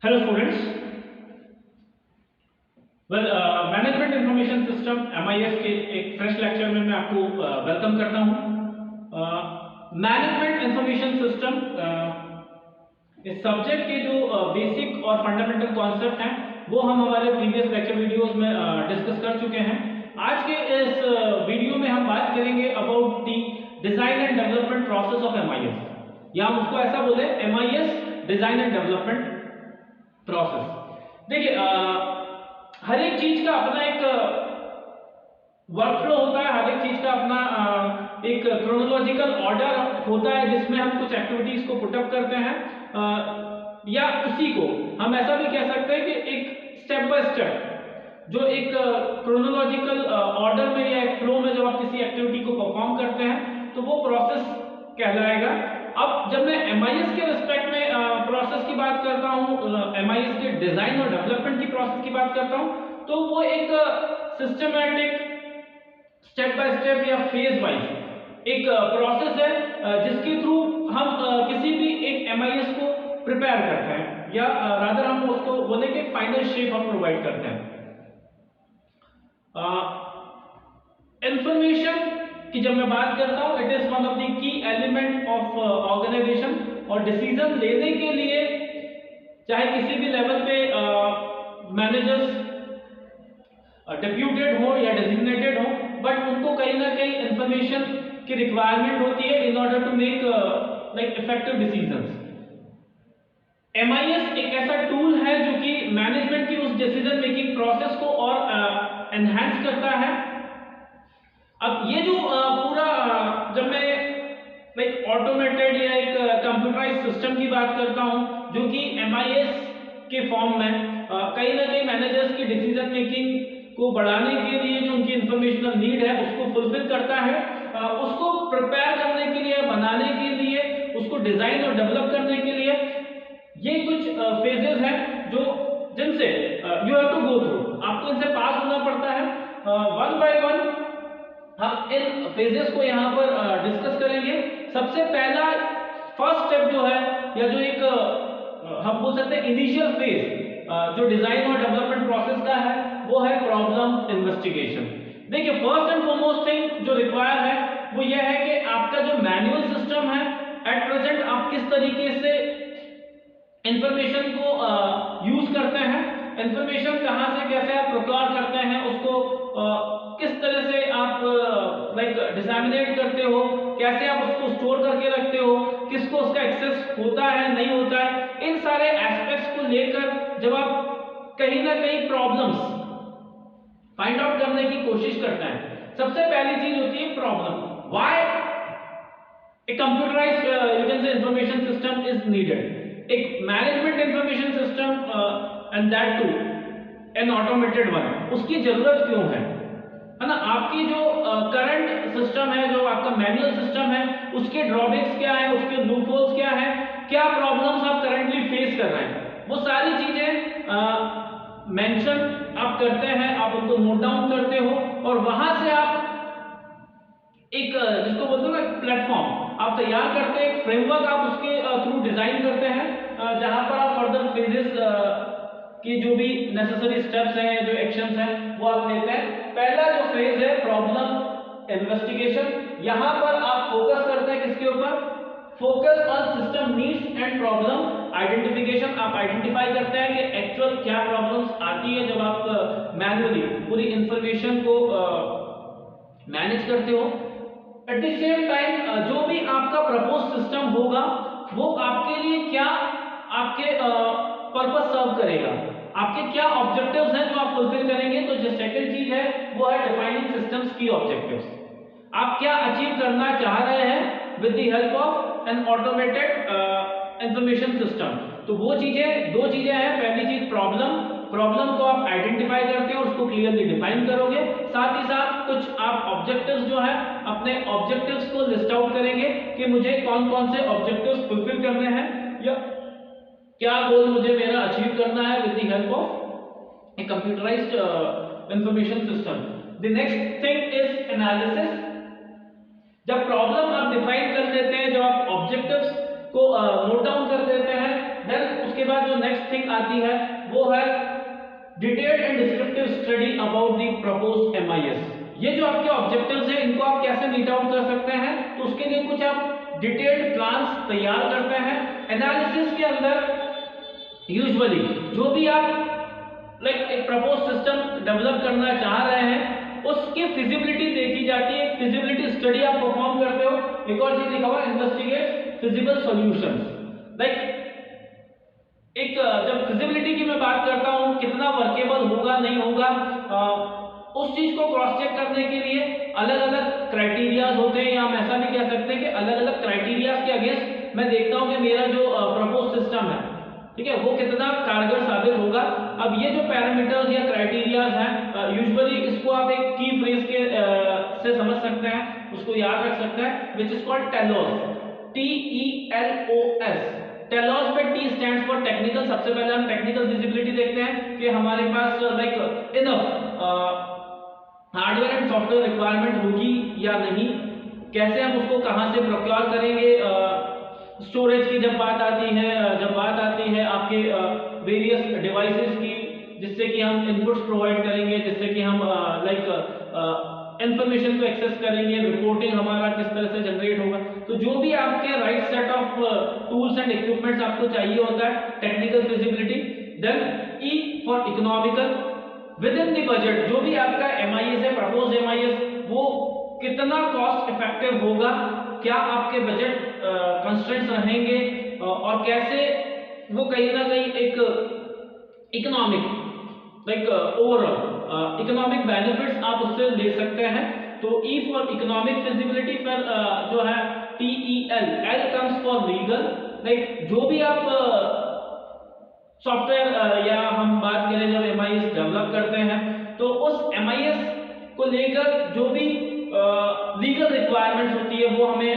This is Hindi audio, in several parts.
Hello students. Management information system MIS के एक फ्रेश लेक्चर में मैं आपको वेलकम करता हूं। मैनेजमेंट इंफॉर्मेशन सिस्टम इस सब्जेक्ट के जो बेसिक और फंडामेंटल कॉन्सेप्ट हैं वो हम हमारे प्रीवियस लेक्चर वीडियोस में डिस्कस कर चुके हैं। आज के इस वीडियो में हम बात करेंगे about the design and development process of MIS, या हम उसको ऐसा बोले MIS design and development process. देखिए, हर एक चीज का अपना एक वर्कफ्लो होता है, हर एक चीज का अपना एक क्रोनोलॉजिकल ऑर्डर होता है जिसमें हम कुछ एक्टिविटीज को पुटअप करते हैं, या उसी को हम ऐसा भी कह सकते हैं कि एक स्टेप बाय स्टेप जो एक क्रोनोलॉजिकल ऑर्डर में या एक फ्लो में जब आप किसी एक्टिविटी को परफॉर्म करते हैं तो वो प्रोसेस कहलाएगा। अब जब मैं एमआईएस के रिस्पेक्ट में प्रोसेस की बात करता हूं, एमआईएस के डिजाइन और डेवलपमेंट की प्रोसेस की बात करता हूं, तो वो एक सिस्टमैटिक स्टेप बाय स्टेप या फेज वाइज एक प्रोसेस है जिसके थ्रू हम किसी भी एक एमआईएस को प्रिपेयर करते हैं, या रादर हम उसको बोले कि फाइनल शेप हम प्रोवाइड करते हैं। इंफॉर्मेशन कि जब मैं बात करता हूं, it is one of the key element of organisation, और डिसीजन लेने के लिए चाहे किसी भी लेवल पे मैनेजर्स डेप्यूटेड हो या डेजिग्नेटेड हो, बट उनको कहीं ना कहीं इंफॉर्मेशन की रिक्वायरमेंट होती है in order to make like effective decisions. MIS एक ऐसा टूल है जो कि मैनेजमेंट की उस डिसीजन मेकिंग प्रोसेस को और एनहांस करता है। अब ये जो पूरा जब मैं लाइक ऑटोमेटेड या एक कंप्यूटराइज्ड सिस्टम की बात करता हूं जो कि एमआईएस के फॉर्म में कहीं ना कहीं मैनेजर्स की डिसीजन मेकिंग को बढ़ाने के लिए जो उनकी इंफॉर्मेशनल नीड है उसको फुलफिल करता है, उसको प्रिपेयर करने के लिए, बनाने के लिए, उसको डिजाइन और डेवलप करने के लिए ये कुछ फेजेस हैं जो जिनसे you have to go through, आपको इनसे पास होना पड़ता है। वन बाय वन हम इन फेजेस को यहाँ पर डिस्कस करेंगे। सबसे पहला फर्स्ट स्टेप जो है, या जो एक हम बोल सकते हैं इनिशियल फेज जो डिजाइन और डेवलपमेंट प्रोसेस का है, वो है प्रॉब्लम इन्वेस्टिगेशन। देखिए, फर्स्ट एंड फॉरमोस्ट थिंग जो रिक्वायर है वो ये है कि आपका जो मैनुअल सिस्टम है एट प्रेजेंट आप किस तरीके से इंफॉर्मेशन को यूज करते हैं, इंफॉर्मेशन कहां से कैसे आप प्रोक्योर करते हैं, उसको किस तरह से आप लाइक डिसैमिनेट करते हो, कैसे आप उसको स्टोर करके रखते हो, किसको उसका एक्सेस होता है नहीं होता है, इन सारे एस्पेक्ट्स को लेकर जब आप कहीं ना कहीं प्रॉब्लम्स फाइंड आउट करने की कोशिश करते हैं, सबसे पहली चीज होती है problem. Why a computerized you can say information system is needed. एक management information system and that too an automated one, उसकी जरूरत क्यों है ना। आपकी जो करंट सिस्टम है, जो आपका मैनुअल सिस्टम है, उसके ड्रॉबैक्स क्या है, उसके लूपहोल्स क्या है, क्या प्रॉब्लम्स आप करंटली फेस कर रहे हैं, वो सारी चीजें मेंशन आप करते हैं, आप उनको नोट डाउन करते हो, और वहां से आप एक जिसको बोलते हो ना प्लेटफॉर्म आप तैयार करते हैं, एक फ्रेमवर्क आप उसके थ्रू डिजाइन करते हैं, जहां पर आप फर्दर फेजेस की जो भी नेसेसरी स्टेप्स हैं, जो एक्शंस हैं, वो आप लेते हैं। पहला जो फेज है प्रॉब्लम इन्वेस्टिगेशन, यहां पर आप फोकस करते हैं किसके ऊपर, focus on system needs and problem identification. आप आइडेंटिफाई करते हैं कि एक्चुअल क्या प्रॉब्लम्स आती है जब आप मैन्युअली पूरी इंफॉर्मेशन को मैनेज करते हो। एट द सेम टाइम जो भी आपका प्रपोज सिस्टम होगा वो आपके लिए क्या आपके पर्पस सर्व करेगा, आपके क्या ऑब्जेक्टिव्स हैं जो आप फुलफिल करेंगे। तो जो सेकंड चीज है वो है डिफाइनिंग सिस्टम्स की ऑब्जेक्टिव्स। आप क्या अचीव करना चाह रहे हैं with the help of N automated information system. तो वो चीजें, दो चीजें हैं। पहली चीज प्रॉब्लम को आप आइडेंटिफाई करते हो, उसको क्लियरली डिफाइन करोगे, साथ ही साथ कुछ आप ऑब्जेक्टिव्स जो है अपने ऑब्जेक्टिव्स को लिस्ट आउट करेंगे कि मुझे कौन कौन से ऑब्जेक्टिव्स फुलफिल करने हैं, या क्या गोल मुझे मेरा अचीव करना है with the help of A computerised information system. The next thing is analysis. जब प्रॉब्लम आप डिफाइन कर लेते हैं, जब आप ऑब्जेक्टिव्स को नोट डाउन कर देते हैं, देन उसके इसके बाद जो नेक्स्ट थिंग आती है वो है detailed and descriptive study about the proposed MIS. ये जो आपके ऑब्जेक्टिव्स हैं इनको आप कैसे मीट आउट कर सकते हैं, तो उसके लिए कुछ आप डिटेल्ड प्लान्स तैयार करते हैं। एनालिसिस के अंदर यूजुअली जो भी आप एक प्रपोज सिस्टम डेवलप करना चाह रहे हैं उसकी फिजिबिलिटी देखी जाती है, फिजिबिलिटी स्टडी आप परफॉर्म करते हो। एक और चीज लिखा हुआ इन्वेस्टिगेट फिजिबल सॉल्यूशंस। एक जब फिजिबिलिटी की मैं बात करता हूं कितना वर्केबल होगा नहीं होगा, उस चीज को क्रॉस चेक करने के लिए अलग अलग क्राइटेरियाज होते हैं, या हम ऐसा भी कह सकते हैं कि अलग अलग क्राइटेरियाज के अगेंस्ट मैं देखता हूं कि मेरा जो प्रपोज सिस्टम है, ठीक है, वो कितना कारगर साबित होगा। अब ये जो पैरामीटर्स या क्राइटेरियाज हैं यूजुअली इसको आप एक की फ्रेज के से समझ सकते हैं, उसको याद रख सकते हैं, which is called TELOS, TELOS। टेलोस पे T स्टैंड्स फॉर टेक्निकल। सबसे पहले हम टेक्निकल विजिबिलिटी देखते हैं कि हमारे पास enough hardware and software requirement होगी या नहीं, कैसे हम उसको कहां से प्रोक्योर करेंगे। स्टोरेज की जब बात आती है आपके वेरियस डिवाइसेस की, जिससे कि हम इनपुट्स प्रोवाइड करेंगे, जिससे कि हम इंफॉर्मेशन को एक्सेस करेंगे, रिपोर्टिंग हमारा किस तरह से जनरेट होगा। तो जो भी आपके right set of tools and equipments आपको चाहिए होता है, technical feasibility. Then E for economical, within the budget. जो भी आपका एमआईएस है, प्रपोज एमआईएस, वो कितना कॉस्ट इफेक्टिव होगा, क्या आपके बजट कंस्ट्रेंट्स रहेंगे, और कैसे वो कहीं ना कहीं एक इकोनॉमिक ओवरऑल इकोनॉमिक बेनिफिट्स आप उससे ले सकते हैं। तो E फॉर इकोनॉमिक फिजिबिलिटी पर जो है TEL, L comes for legal. जो भी आप सॉफ्टवेयर या हम बात करें जब एमआईएस डेवलप करते हैं, तो उस एमआईएस को लेकर जो भी लीगल रिक्वायरमेंट्स होती है वो हमें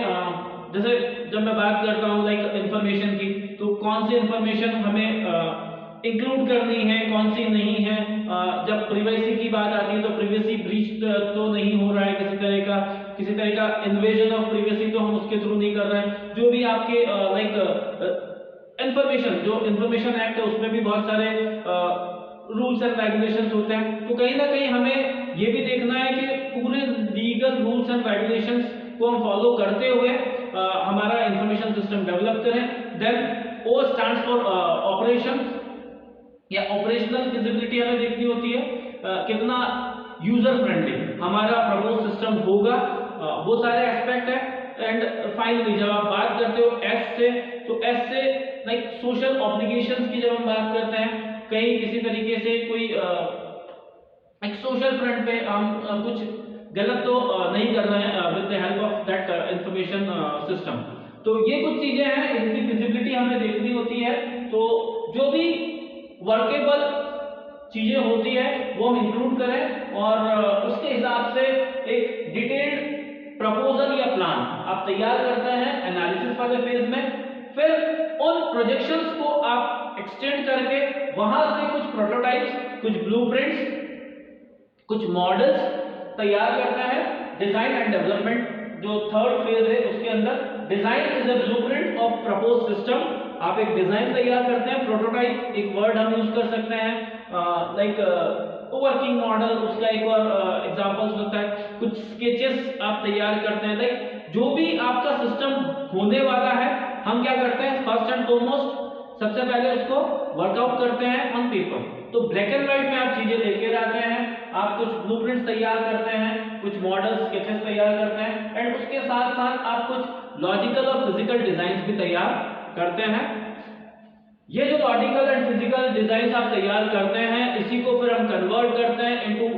जैसे जब मैं बात करता हूँ इंफॉर्मेशन की, तो कौन सी इंफॉर्मेशन हमें इंक्लूड करनी है, कौन सी नहीं है। जब प्रिवेसी की बात आती है तो प्रिवेसी ब्रीच तो नहीं हो रहा है, किसी तरह का इन्वेजन ऑफ प्रिवेसी तो हम उसके थ्रू नहीं कर रहे हैं। जो भी आपके इंफॉर्मेशन, जो इंफॉर्मेशन एक्ट है उसमें भी बहुत सारे रूल्स एंड रेगुलेशंस होते हैं। तो कहीं ना कहीं हमें ये भी देखना है कि पूरे लीगल रूल्स एंड रेगुलेशंस को हम फॉलो करते हुए हमारा इंफॉर्मेशन सिस्टम डेवलप करें। Then O stands for operation या ऑपरेशनल फिजिबिलिटी हमें देखनी होती है, कितना यूजर फ्रेंडली हमारा प्रपोज सिस्टम होगा, वो सारे एस्पेक्ट है। एंड फाइनली जब आप बात करते हो S से, तो S से सोशल ऑब्लिगेशंस की जब हम बात करते हैं, कहीं किसी तरीके से कोई एक सोशल फ्रंट पे हम कुछ गलत तो नहीं कर रहे हैं with the help of that information system. तो ये कुछ चीजें हैं, इनकी फिजिबिलिटी हमें देखनी होती है। तो जो भी वर्केबल चीजें होती है वो हम इंक्लूड करें, और उसके हिसाब से एक डिटेल्ड प्रपोजल या प्लान आप तैयार करते हैं एनालिसिस वाले फेज में। फिर उन प्रोजेक्शंस को आप एक्सटेंड करके वहां से कुछ प्रोटोटाइप्स, कुछ ब्लूप्रिंट्स, कुछ मॉडल्स तैयार करते हैं। डिजाइन एंड डेवलपमेंट जो थर्ड फेज है उसके अंदर design is a blueprint of propose system. आप एक डिजाइन तैयार करते हैं, प्रोटोटाइप एक वर्ड हम यूज कर सकते हैं, वर्किंग मॉडल उसका एक और एग्जांपल्स होता है। कुछ स्केचेस आप तैयार करते हैं। जो भी आपका सिस्टम होने वाला है, हम क्या करते हैं, फर्स्ट एंड फॉरमोस्ट सबसे पहले उसको वर्कआउट करते हैं ऑन पेपर। तो ब्लैक एंड व्हाइट में आप चीजें लेकर आते हैं, आप कुछ ब्लूप्रिंट्स तैयार करते हैं, कुछ मॉडल स्केचेस तैयार करते हैं, एंड उसके साथ साथ आप कुछ लॉजिकल और फिजिकल डिजाइन्स भी तैयार करते हैं। ये जो लॉजिकल एंड फिजिकल डिजाइन आप तैयार करते हैं, इसी को फिर हम कन्वर्ट करते हैं इनटू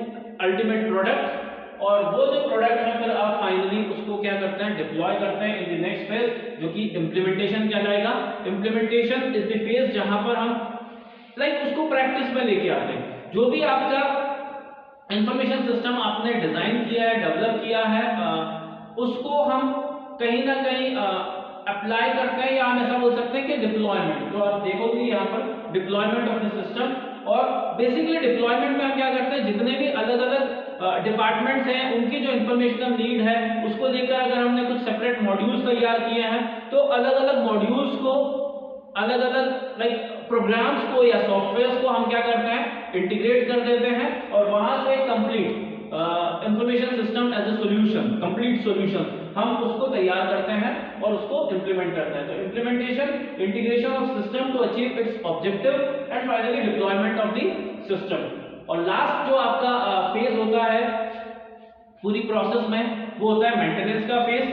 अल्टीमेट प्रोडक्ट, और वो जो प्रोडक्ट है फिर आप फाइनली उसको क्या करते हैं, डिप्लॉय करते हैं इन द नेक्स्ट फेज, जो कि इंप्लीमेंटेशन कहलाएगा। इंप्लीमेंटेशन इज द फेज जहां पर हम उसको प्रैक्टिस में लेके आते हैं। जो भी आपका इंफॉर्मेशन सिस्टम आपने डिजाइन किया है, डेवलप किया है, उसको हम कहीं ना कहीं अप्लाई करते हैं, या हम ऐसा बोल सकते हैं कि डिप्लॉयमेंट, जो आप देखोगे यहाँ पर डिप्लॉयमेंट ऑफ द सिस्टम। और बेसिकली डिप्लॉयमेंट में हम क्या करते हैं, जितने भी अलग अलग डिपार्टमेंट्स हैं उनकी जो इंफॉर्मेशनल नीड है उसको लेकर अगर हमने कुछ सेपरेट मॉड्यूल्स तैयार किए हैं, तो अलग अलग मॉड्यूल्स को अलग अलग लाइक प्रोग्राम्स को या सॉफ्टवेयर्स को हम क्या करते हैं, इंटीग्रेट कर देते हैं और वहां से complete information system as a solution, complete solution हम उसको तैयार करते हैं और उसको इंप्लीमेंट करते हैं। तो implementation, integration of system to achieve its objective and finally deployment of the system. और लास्ट जो आपका फेज होता है पूरी प्रोसेस में, वो होता है मेंटेनेंस का phase.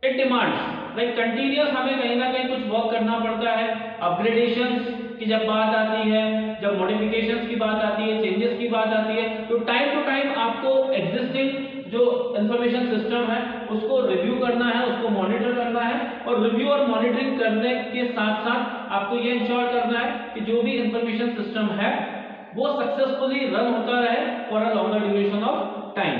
It demands like continuous हमें कहीं ना कहीं कुछ वर्क करना पड़ता है। अपग्रेडेशंस की जब बात आती है, जब मॉडिफिकेशंस की बात आती है, चेंजेस की बात आती है, तो टाइम टू टाइम आपको एग्जिस्टिंग जो इंफॉर्मेशन सिस्टम है उसको रिव्यू करना है, उसको मॉनिटर करना है। और रिव्यू और मॉनिटरिंग करने के साथ साथ आपको ये इंश्योर करना है कि जो भी इंफॉर्मेशन सिस्टम है वो सक्सेसफुली रन होता रहे for a longer duration of time.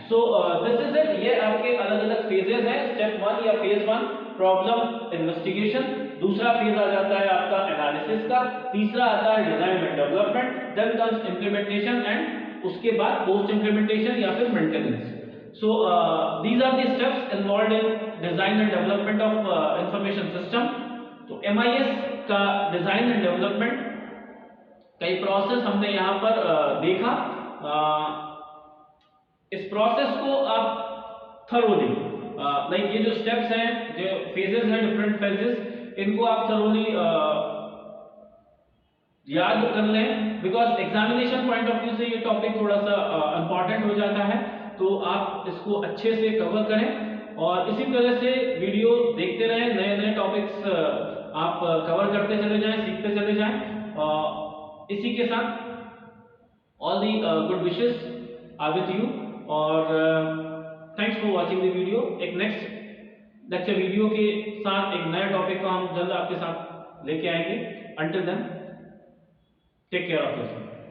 So this is it. ये आपके अलग अलग फेजेस हैं। स्टेप 1 या फेज 1 प्रॉब्लम इन्वेस्टिगेशन, दूसरा फेज आ जाता है आपका एनालिसिस का, तीसरा आता है design and development, then comes implementation and उसके बाद पोस्ट इंप्लीमेंटेशन या फिर maintenance. So these are the steps involved in design and development of information system. तो MIS का डिजाइन एंड डेवलपमेंट कई प्रोसेस हमने यहाँ पर देखा। इस प्रोसेस को आप थरोली लाइक ये जो स्टेप्स हैं, जो फेजेस हैं, डिफरेंट फेजेस, इनको आप थरोली याद कर लें, because examination point of view से ये टॉपिक थोड़ा सा इंपॉर्टेंट हो जाता है। तो आप इसको अच्छे से कवर करें और इसी तरह से वीडियो देखते रहें, नए नए टॉपिक्स आप कवर करते चले जाएं, सीखते चले जाएं। इसी के साथ all the good wishes are with you और thanks for watching the video. एक नेक्स्ट लेक्चर वीडियो के साथ एक नए टॉपिक को हम जल्द आपके साथ लेके आएंगे। Until then take care of yourself.